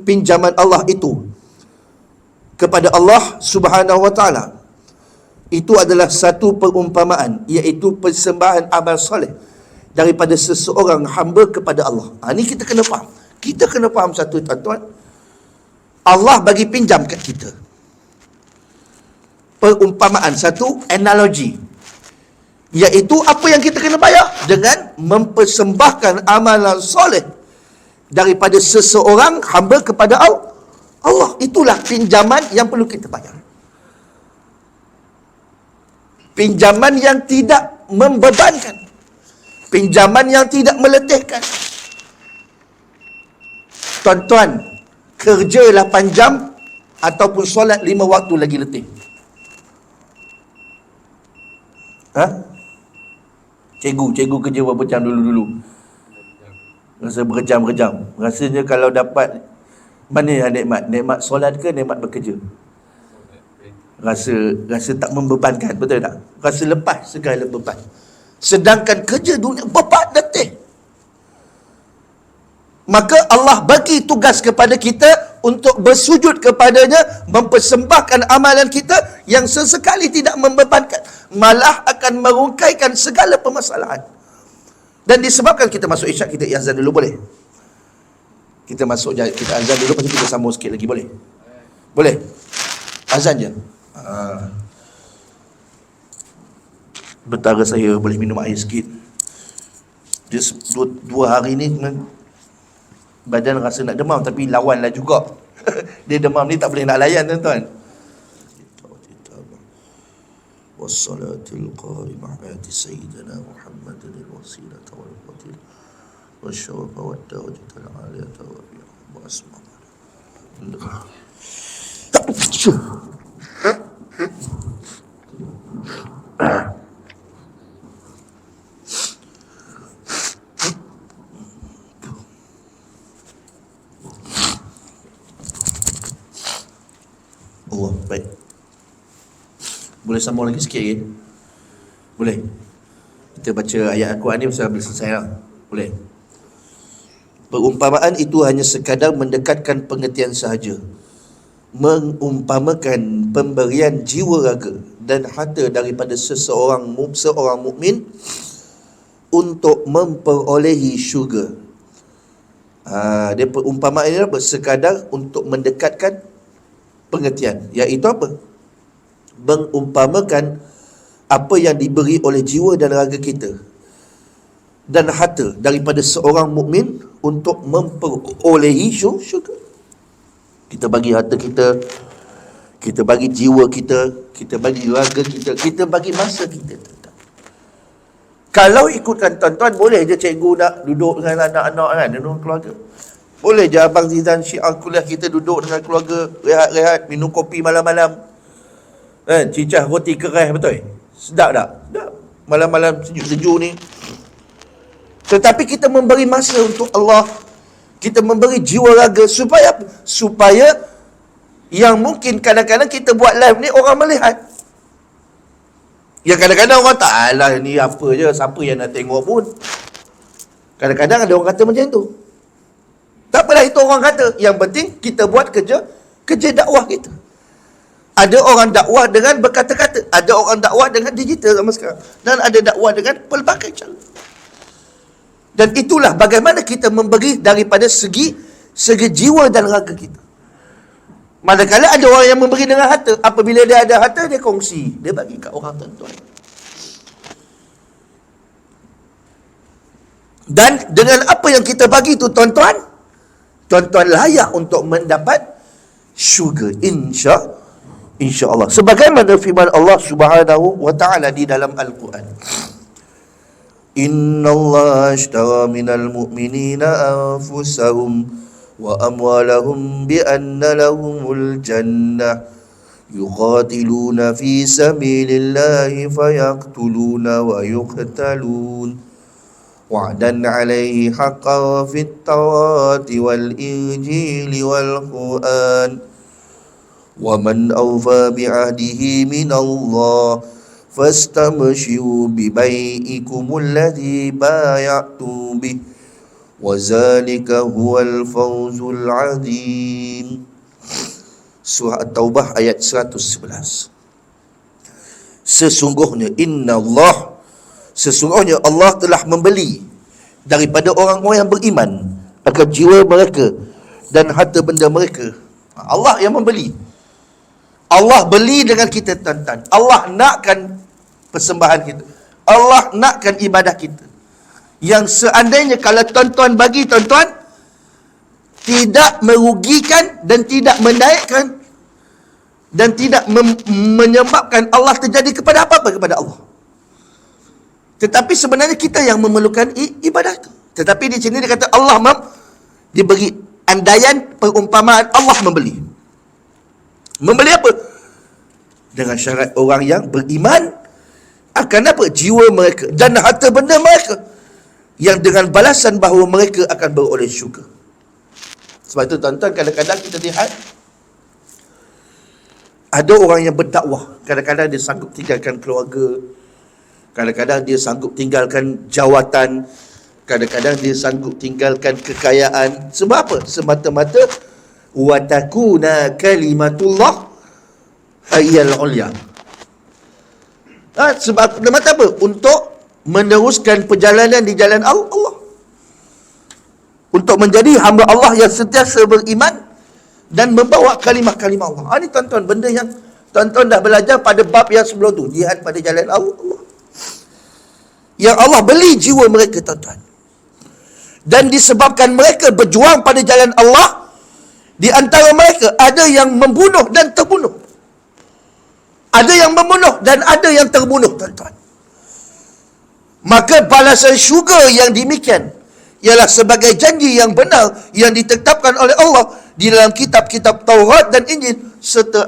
pinjaman Allah itu kepada Allah Subhanahu wa taala itu adalah satu perumpamaan, iaitu persembahan amal soleh daripada seseorang hamba kepada Allah. Ini kita kena faham. Kita kena faham satu, tuan-tuan. Allah bagi pinjam kat kita. Perumpamaan, satu analogi, iaitu apa yang kita kena bayar dengan mempersembahkan amalan soleh daripada seseorang hamba kepada Allah. Itulah pinjaman yang perlu kita bayar. Pinjaman yang tidak membebankan, pinjaman yang tidak meletihkan. Tuan-tuan, kerja 8 jam ataupun solat 5 waktu lagi letih? Cikgu kerja berapa jam dulu? Rasa berjam-jam. Rasanya kalau dapat, mana yang nikmat solat ke nikmat bekerja? Rasa tak membebankan, betul tak? Rasa lepas segala beban. Sedangkan kerja dunia beban, letih. Maka Allah bagi tugas kepada kita untuk bersujud kepadanya, mempersembahkan amalan kita yang sesekali tidak membebankan, malah akan merungkaikan segala permasalahan. Dan disebabkan kita masuk isyak, kita azan dulu, boleh? Kita azan dulu, lepas kita sambung sikit lagi, boleh? Boleh? Azan je. Betara saya boleh minum air sikit. Dia 2 hari ni badan rasa nak demam, tapi lawanlah juga. Dia demam ni tak boleh nak layan tuan-tuan. Wassalatul qa'imah ati sayyidina Muhammadin al-wasilah wal fadilah wasyafa wa darajat al-aliyah wa asma'. Allah, baik. Boleh sambung lagi sikit lagi? Boleh? Kita baca ayat Al-Quran ni sampai selesai lah. Boleh? Perumpamaan itu hanya sekadar mendekatkan pengertian sahaja. Mengumpamakan pemberian jiwa raga dan harta daripada seorang mukmin untuk memperolehi syurga. Dia perumpamaan ini apa? Sekadar untuk mendekatkan pengertian. Iaitu apa? Mengumpamakan apa yang diberi oleh jiwa dan raga kita dan harta daripada seorang mukmin untuk memperolehi syurga. Kita bagi harta kita, kita bagi jiwa kita, kita bagi raga kita, kita bagi masa kita. Kalau ikutkan tuan-tuan, boleh je cikgu nak duduk dengan anak-anak kan, dengan keluarga. Boleh je Abang Zizan Syiar kuliah kita duduk dengan keluarga, rehat-rehat, minum kopi malam-malam. Cicah roti keras, betul? Sedap tak? Sedap. Malam-malam sejuk-sejuk ni. Tetapi kita memberi masa untuk Allah. Kita memberi jiwa raga supaya apa? Supaya yang mungkin kadang-kadang kita buat live ni orang melihat. Yang kadang-kadang orang tak, alah ni apa je, siapa yang nak tengok pun. Kadang-kadang ada orang kata macam tu. Tak apalah itu orang kata. Yang penting kita buat kerja dakwah kita. Ada orang dakwah dengan berkata-kata, ada orang dakwah dengan digital sama sekarang, dan ada dakwah dengan pelbagai cara. Dan itulah bagaimana kita memberi daripada segi jiwa dan raga kita. Manakala ada orang yang memberi dengan harta, apabila dia ada harta, dia kongsi, dia bagi kat orang tuan-tuan. Dan dengan apa yang kita bagi tu tuan-tuan layak untuk mendapat syurga, insya-Allah. Sebagaimana firman Allah Subhanahu wa taala di dalam Al-Quran. Innallaha ashtara minal mu'minina anfusahum wa amwalahum bi anna lahumul jannah yuqatiluna fi sabilillahi fayaqtuluna wa yuqtalun wa'dan 'alaihi haqqan fit tawrati wal injili wal qur'an wa man awfa bi'ahdihi minallah fastamshiru bi bai'ikumul ladzi bay'tum bih wa zalika huwal fawzul 'adzim. Surah At-Taubah ayat 111. Sesungguhnya Allah telah membeli daripada orang-orang yang beriman akan jiwa mereka dan harta benda mereka. Allah yang membeli. Allah beli dengan kita tuan-tuan. Allah nakkan persembahan kita. Allah nakkan ibadah kita. Yang seandainya kalau tuan-tuan bagi, tuan-tuan tidak merugikan dan tidak menaikkan dan tidak menyebabkan Allah terjadi kepada apa-apa kepada Allah. Tetapi sebenarnya kita yang memerlukan ibadah itu. Tetapi di sini dia kata Allah diberi andaian perumpamaan Allah membeli. Membeli apa? Dengan syarat orang yang beriman akan apa? Jiwa mereka dan harta benda mereka, yang dengan balasan bahawa mereka akan beroleh syurga. Sebab itu tuan-tuan, kadang-kadang kita lihat ada orang yang berdakwah, kadang-kadang dia sanggup tinggalkan keluarga, kadang-kadang dia sanggup tinggalkan jawatan, kadang-kadang dia sanggup tinggalkan kekayaan. Sebab apa? Semata-mata wa takuna kalimatullah hayyal ulya. Sebab mata apa? Untuk meneruskan perjalanan di jalan Allah, untuk menjadi hamba Allah yang sentiasa beriman dan membawa kalimah-kalimah Allah. Ini tuan-tuan, benda yang tuan-tuan dah belajar pada bab yang sebelum tu, jihad pada jalan Allah. Yang Allah beli jiwa mereka tuan-tuan. Dan disebabkan mereka berjuang pada jalan Allah, Di antara mereka ada yang membunuh dan terbunuh. Ada yang membunuh dan ada yang terbunuh, tuan-tuan. Maka balasan syurga yang demikian ialah sebagai janji yang benar yang ditetapkan oleh Allah di dalam kitab-kitab Taurat dan Injil serta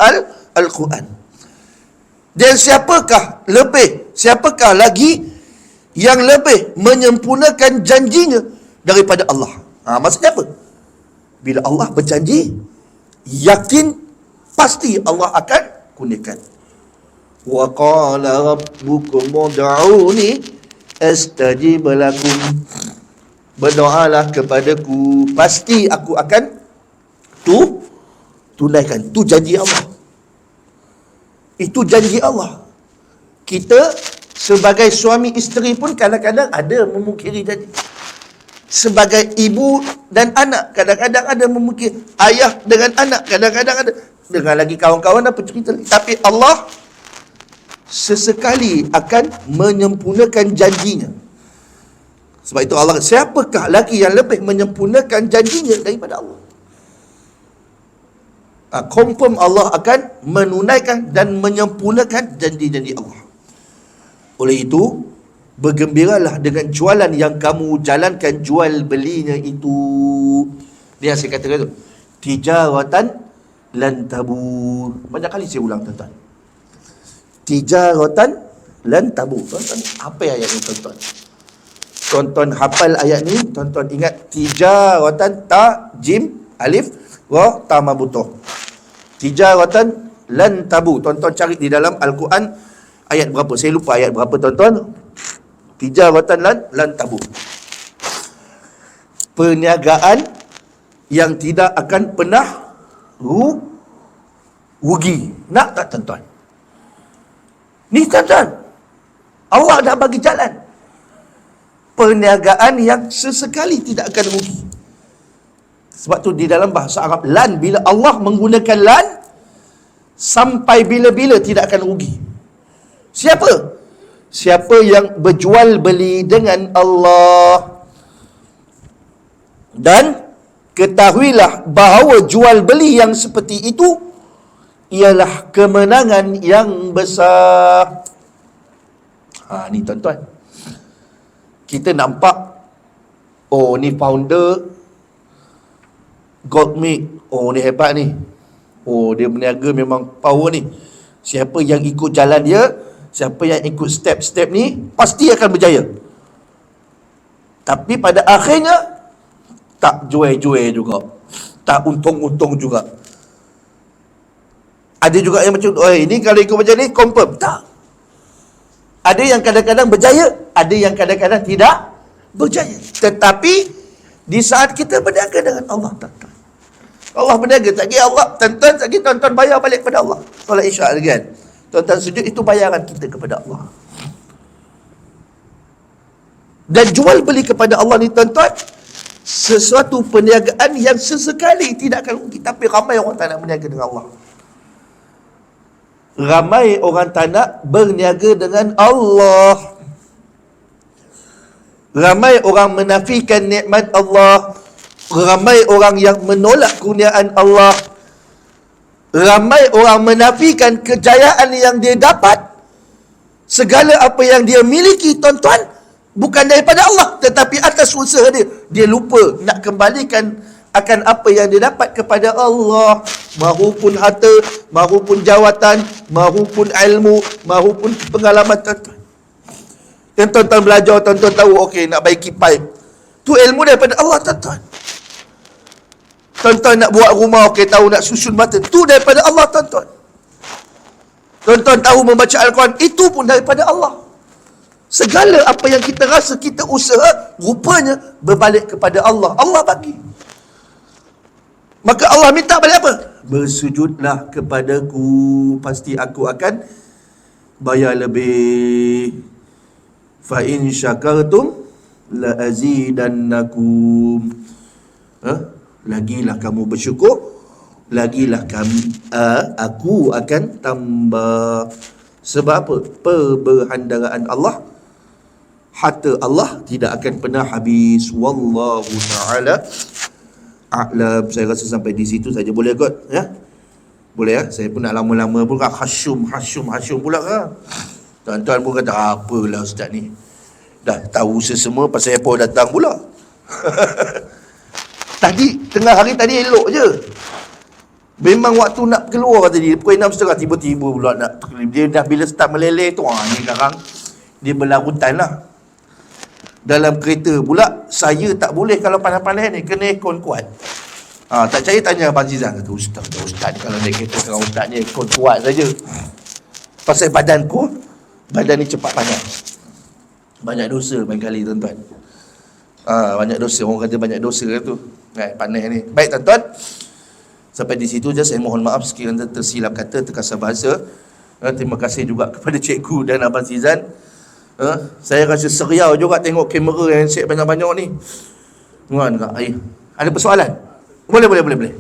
Al-Quran. Dan siapakah lagi yang lebih menyempurnakan janjinya daripada Allah? Maksudnya apa? Bila Allah berjanji, yakin pasti Allah akan kurniakan. Wa qala rabbukum ud'uni astajib lakum. Berdoalah kepadaku, pasti aku akan tunaikan. Itu janji Allah. Itu janji Allah. Kita sebagai suami isteri pun kadang-kadang ada memungkiri janji. Sebagai ibu dan anak kadang-kadang ada memungkiri. Ayah dengan anak kadang-kadang ada. Dengan lagi kawan-kawan apa cerita. Tapi Allah sesekali akan menyempurnakan janjinya. Sebab itu Allah, siapakah lagi yang lebih menyempurnakan janjinya daripada Allah? Confirm Allah akan menunaikan dan menyempurnakan janji-janji Allah. Oleh itu, bergembiralah dengan jualan yang kamu jalankan, jual belinya itu. Dia saya katakan tu, tijaratan lan tabur. Banyak kali saya ulang, tuan-tuan. Tijaratan lan tabur. Tuan-tuan, apa ayat ni, tuan-tuan? Tuan-tuan hafal ayat ni, tuan-tuan ingat tijaratan, ta, jim, alif, wa, ta mabutoh. Tijaratan lan tabu. Tuan-tuan cari di dalam Al-Quran ayat berapa? Saya lupa ayat berapa, tuan-tuan. Tijaratan lan tabu. Perniagaan yang tidak akan pernah rugi. Nak tak, tuan-tuan? Ni, tuan-tuan, Allah dah bagi jalan. Perniagaan yang sesekali tidak akan rugi. Sebab tu di dalam bahasa Arab, lan, bila Allah menggunakan lan, sampai bila-bila tidak akan rugi. Siapa? Siapa yang berjual beli dengan Allah. Dan ketahuilah bahawa jual beli yang seperti itu ialah kemenangan yang besar. Ni, tuan-tuan, kita nampak, oh ni founder Gold Milk, oh ni hebat ni, oh dia berniaga memang power ni. Siapa yang ikut jalan dia, siapa yang ikut step-step ni, pasti akan berjaya. Tapi pada akhirnya tak jual-jual juga, tak untung-untung juga. Ada juga yang macam, oh ini kalau ikut macam ni confirm. Tak. Ada yang kadang-kadang berjaya, ada yang kadang-kadang tidak berjaya. Tetapi di saat kita berniaga dengan Allah, tuan-tuan, Allah berniaga, tak kira Allah, tuan-tuan, tak kira tuan-tuan bayar balik kepada Allah. Solat Isyak kan, tuan-tuan sujud, itu bayaran kita kepada Allah. Dan jual beli kepada Allah ni, tuan-tuan, sesuatu perniagaan yang sesekali tidak akan rugi. Tapi ramai orang tak nak berniaga dengan Allah. Ramai orang tak nak berniaga dengan Allah. Ramai orang menafikan nikmat Allah. Ramai orang yang menolak kurniaan Allah. Ramai orang menafikan kejayaan yang dia dapat. Segala apa yang dia miliki, tuan-tuan, bukan daripada Allah, tetapi atas usaha dia. Dia lupa nak kembalikan akan apa yang dia dapat kepada Allah. Mahupun harta, mahupun jawatan, mahupun ilmu, mahupun pengalaman, tuan-tuan. Yang tuan-tuan belajar, tuan-tuan tahu, okey, nak baiki pipe, tu ilmu daripada Allah, tuan-tuan. Tuan-tuan nak buat rumah, okey, tahu nak susun bata, tu daripada Allah, tuan-tuan. Tuan-tuan tahu membaca Al-Quran, itu pun daripada Allah. Segala apa yang kita rasa, kita usaha, rupanya berbalik kepada Allah. Allah bagi. Maka Allah minta balik apa? Bersujudlah kepadaku, pasti aku akan bayar lebih. Fa in syakartum la azidannakum. Lagilah kamu bersyukur, lagilah aku akan tambah. Sebab apa? Perbendaharaan Allah, harta Allah tidak akan pernah habis. Wallahu ta'ala a'lam. Saya rasa sampai di situ saja, boleh kot ya? Boleh ya? Saya pun nak lama-lama pun kan hasyum pula kan. Tuan-tuan pun kata apalah ustaz ni, dah tahu sesemua pasal apa datang pula. Tadi tengah hari tadi elok je, memang waktu nak keluar tadi pukul 6.30 tiba-tiba pula nak dia dah bila start meleleh tu, ni sekarang dia berlarutan lah. Dalam kereta pula saya tak boleh kalau panas-panas ni, kena aircon kuat. Tak percaya tanya Abang Zizan, kata ustaz ni kalau naik kereta dengan ustaz ni aircon kuat saja. Pasal badan ni cepat panas. Banyak dosa main kali tuan-tuan. Banyak dosa, orang kata banyak dosa tu panas ni. Baik tuan-tuan, sampai di situ je. Saya mohon maaf sekiranya tersilap kata, terkasar bahasa. Terima kasih juga kepada cikgu dan Abang Zizan. Saya rasa seriau juga tengok kamera yang set banyak-banyak ni. Ada persoalan? Boleh.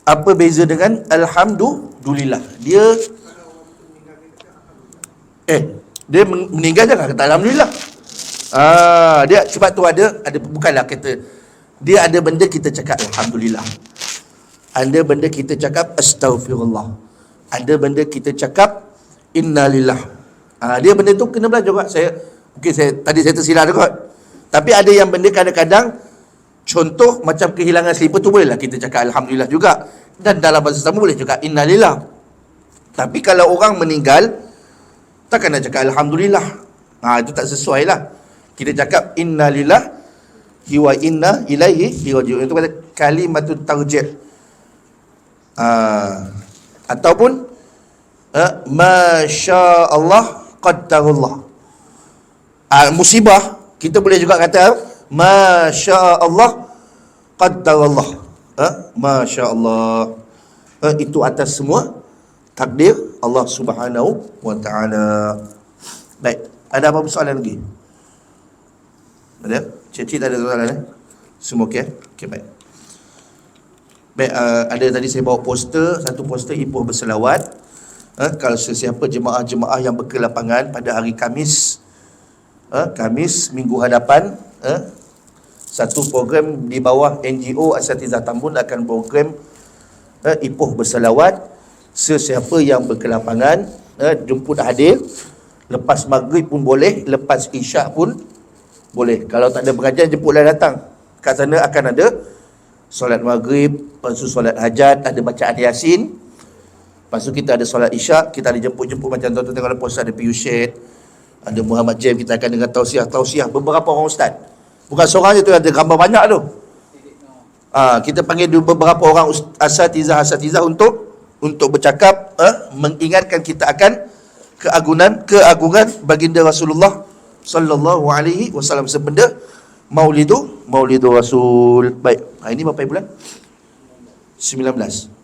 Apa beza dengan alhamdulillah? Dia meninggal jangan kata alhamdulillah. Dia sebab tu ada bukanlah kata dia ada benda kita cakap alhamdulillah. Ada benda kita cakap astaghfirullah. Ada benda kita cakap innalillah. Dia benda tu kena belajar juga. Tadi saya tersilap juga. Tapi ada yang benda kadang-kadang, contoh macam kehilangan selipar tu bolehlah kita cakap alhamdulillah juga. Dan dalam bahasa sama boleh cakap innalillah. Tapi kalau orang meninggal, takkan nak cakap alhamdulillah. Itu tak sesuai lah. Kita cakap innalillah wa inna ilaihi raji'un. Itu kata kalimatut tarjih. Ataupun masya Allah qaddarullah. Musibah kita boleh juga kata masya Allah qaddarullah. Masya Allah, itu atas semua takdir Allah Subhanahu wa ta'ala. Baik, ada apa soalan lagi? Ada? Cik-cik tak ada soalan Semua okey? Okey, baik. Baik, ada tadi saya bawa poster, satu poster Ipoh berselawat. Kalau sesiapa jemaah-jemaah yang berkelapangan pada hari Khamis, Khamis minggu hadapan, satu program di bawah NGO Asatizah Tambun akan program Ipoh berselawat. Sesiapa yang berkelapangan jemput hadir. Lepas maghrib pun boleh, lepas isyak pun boleh. Kalau tak ada pengajian, jemputlah datang. Kat sana akan ada solat maghrib, lepas tu solat hajat, ada bacaan Yasin. Lepas tu kita ada solat isyak, kita ada jemput-jemput macam tuan-tuan tengok dalam poster, ada Piyusyed, ada Muhammad Jem, kita akan dengar tausiah beberapa orang ustaz. Bukan seorang je tu, ada gambar banyak tu. Kita panggil beberapa orang asatizah untuk bercakap, mengingatkan kita akan keagungan baginda Rasulullah sallallahu alaihi wasallam sebenda Maulidu Rasul. Baik, ini berapa bulan? 19.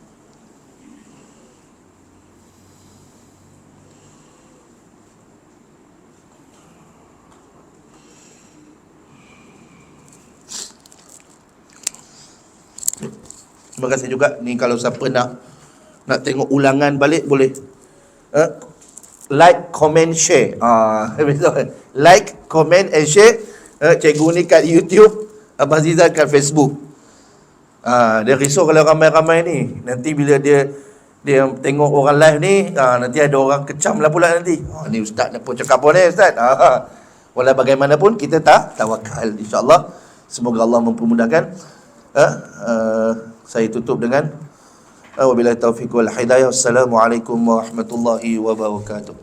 Terima kasih juga ni, kalau siapa nak tengok ulangan balik boleh like, comment, share. Like, comment and share. Cikgu ni kat YouTube, Abang Zizan kat Facebook. Dia risau kalau ramai-ramai ni, nanti bila dia tengok orang live ni, nanti ada orang kecam lah pula nanti. Ni ustaz nak pun cakap apa ni ustaz. Walau bagaimanapun kita tak tawakal, insya-Allah. Semoga Allah mempermudahkan. Saya tutup dengan wabillahi taufiq wal hidayah. Assalamualaikum warahmatullahi wabarakatuh.